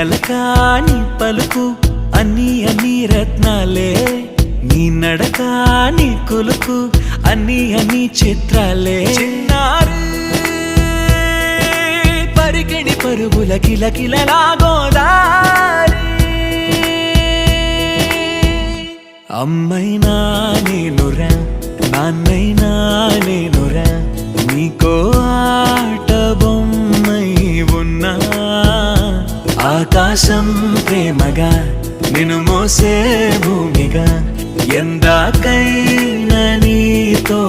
అలకా నీ పలుకు అన్నీ అన్నీ రత్నాలే, నీ నడక నీ కులుకు అన్నీ అన్నీ చిత్రాలే. చిన్నారి పరికిణి పరుగుల కిలకిలలా గోదారి, అమ్మైనా నేనురా నాన్నైనా నేనురా, నీకో ఆట బొమ్మై ఉన్నా. ఆకాశం ప్రేమగా నిన్ను మోసే భూమిగా, ఎందాకైనా నీతో